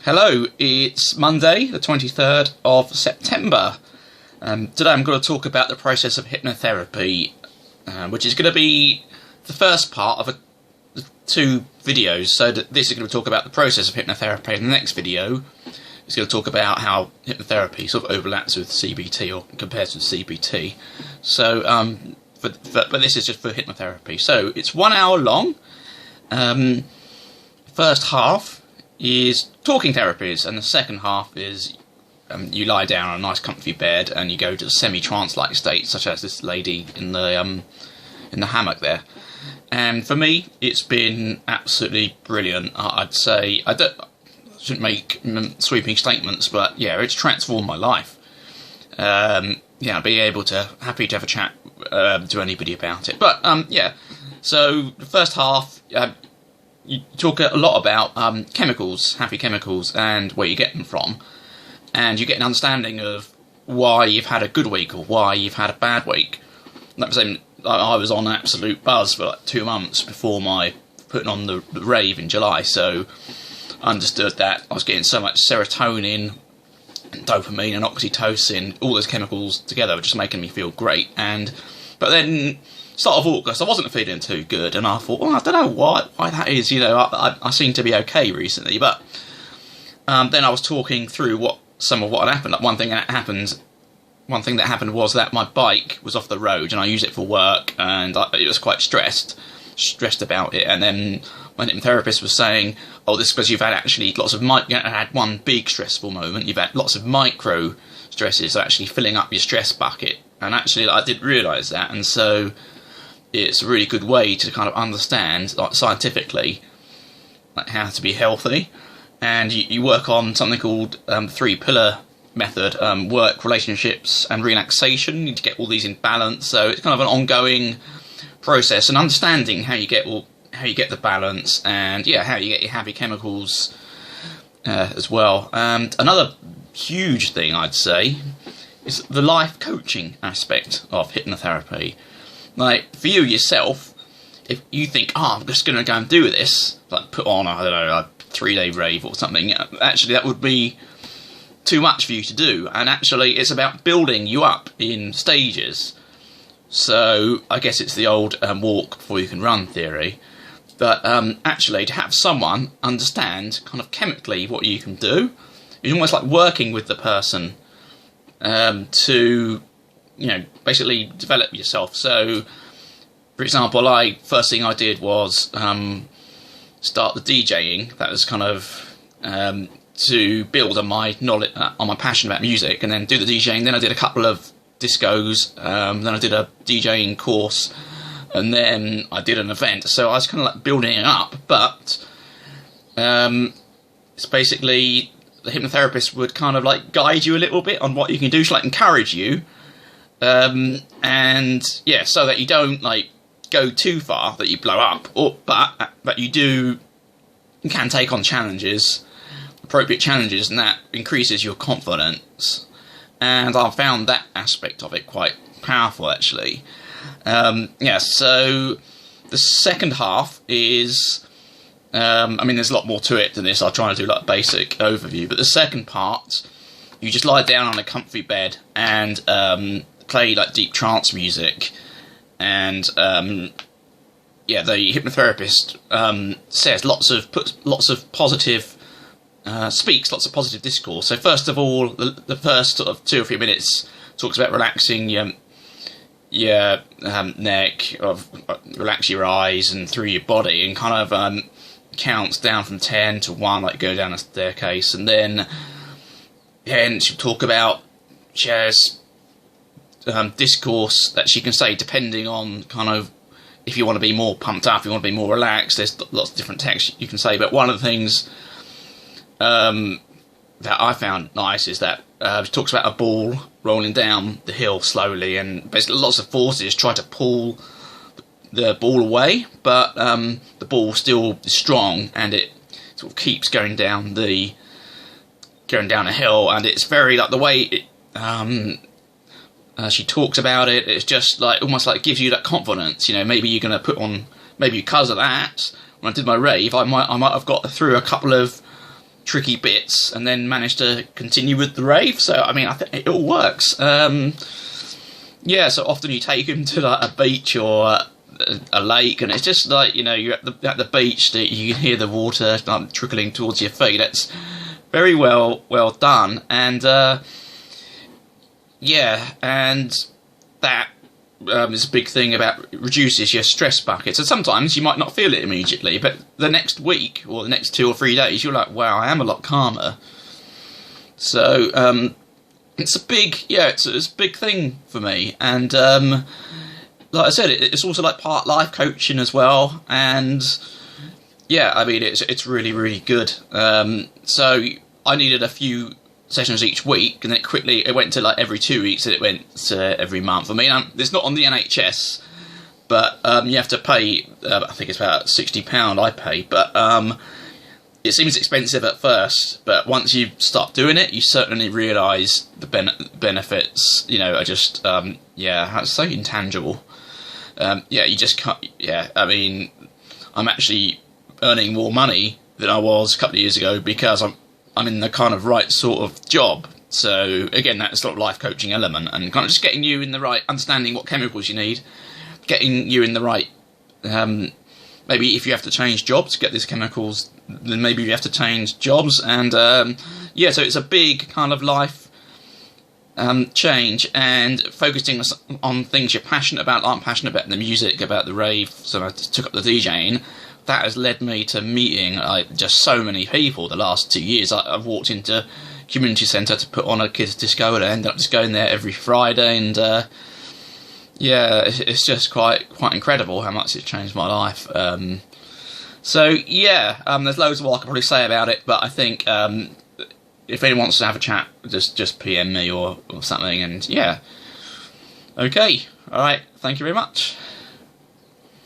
Hello, it's Monday, the 23rd of September. Today I'm going to talk about the process of hypnotherapy, which is going to be the first part of two videos. So this is going to talk about the process of hypnotherapy, and the next video is going to talk about how hypnotherapy sort of overlaps with CBT or compares with CBT. So, but this is just for hypnotherapy. So it's 1 hour long. First half is talking therapies, and the second half is you lie down on a nice comfy bed and you go to a semi-trance-like state, such as this lady in the hammock there. And for me, it's been absolutely brilliant. I'd say I shouldn't make sweeping statements, but yeah, it's transformed my life. Yeah, I'd be happy to have a chat to anybody about it. But yeah, so the first half. You talk a lot about chemicals, happy chemicals, and where you get them from, and you get an understanding of why you've had a good week or why you've had a bad week. Like I was on absolute buzz for like 2 months before my putting on the rave in July, so I understood that I was getting so much serotonin, and dopamine, and oxytocin, all those chemicals together were just making me feel great. But then, start of August, I wasn't feeling too good, and I thought, well, I don't know why that is. You know, I seem to be okay recently, but then I was talking through some of what had happened. Like one thing that happened was that my bike was off the road, and I use it for work, and it was quite stressed about it. And then my hypnotherapist was saying, "Oh, this is because you've had actually lots of you had one big stressful moment. You've had lots of micro stresses, so actually filling up your stress bucket." And actually, I didn't realise that, and so it's a really good way to kind of understand, like scientifically, like how to be healthy. And you work on something called the 3-pillar method: work, relationships, and relaxation. You need to get all these in balance. So it's kind of an ongoing process, and understanding how you get the balance, and yeah, how you get your happy chemicals as well. And another huge thing I'd say is the life coaching aspect of hypnotherapy. Like, for you yourself, if you think, I'm just going to go and do this, like put on, I don't know, a 3-day rave or something, actually that would be too much for you to do. And actually it's about building you up in stages. So I guess it's the old walk before you can run theory. But actually to have someone understand kind of chemically what you can do, it's almost like working with the person to, you know, basically develop yourself. So, for example, first thing I did was start the DJing. That was kind of to build on my knowledge, on my passion about music, and then do the DJing. Then I did a couple of discos. Then I did a DJing course, and then I did an event. So I was kind of like building it up, but it's basically the hypnotherapist would kind of like guide you a little bit on what you can do, to like encourage you. And yeah, so that you don't like go too far that you blow up, but you can take on challenges, appropriate challenges, and that increases your confidence. And I've found that aspect of it quite powerful, actually. Yeah, so the second half is, I mean, there's a lot more to it than this. I'll try and do like a basic overview, but the second part, you just lie down on a comfy bed and play like deep trance music, and yeah, the hypnotherapist says lots of positive, speaks lots of positive discourse. So first of all, the first sort of 2 or 3 minutes talks about relaxing your neck, relax your eyes and through your body, and kind of counts down from 10 to 1, like go down a staircase, and then she'll talk about, she has discourse that she can say depending on kind of, if you want to be more pumped up, if you want to be more relaxed, there's lots of different texts you can say. But one of the things that I found nice is that she talks about a ball rolling down the hill slowly, and basically lots of forces try to pull the ball away, but the ball still is strong, and it sort of keeps going down a hill. And it's very like the way it she talks about it, it's just like almost like gives you that confidence. You know, maybe you're going to put on, maybe because of that, when I did my rave, I might have got through a couple of tricky bits and then manage to continue with the rave. So I mean, I think it all works. Yeah, so often you take them to like a beach or a lake, and it's just like, you know, you're at the beach, that you can hear the water like trickling towards your feet. That's very well done, and yeah, and that is a big thing about reduces your stress buckets. And sometimes you might not feel it immediately, but the next week or the next 2 or 3 days, you're like, wow, I am a lot calmer. So it's a big, it's a big thing for me, and like I said, it's also like part life coaching as well, and yeah, I mean, it's really good. So I needed a few sessions each week, and then it went to like every 2 weeks, and it went to every month. I mean, it's not on the NHS, but you have to pay. I think it's about £60 I pay, but it seems expensive at first. But once you start doing it, you certainly realise the benefits. You know, are just it's so intangible. You just can't. Yeah, I mean, I'm actually earning more money than I was a couple of years ago because I'm in the kind of right sort of job. So again, that sort of life coaching element, and kind of just getting you in the right, understanding what chemicals you need, getting you in the right. Maybe if you have to change jobs to get these chemicals, then maybe you have to change jobs, and so it's a big kind of life change, and focusing on things you're passionate about. I'm passionate about the music, about the rave, so I took up the DJing. That has led me to meeting just so many people the last 2 years. I've walked into community centre to put on a kids' disco, and I ended up just going there every Friday, and it's just quite incredible how much it's changed my life. There's loads more I could probably say about it, but I think if anyone wants to have a chat, just PM me or something, and yeah. Okay, alright, thank you very much.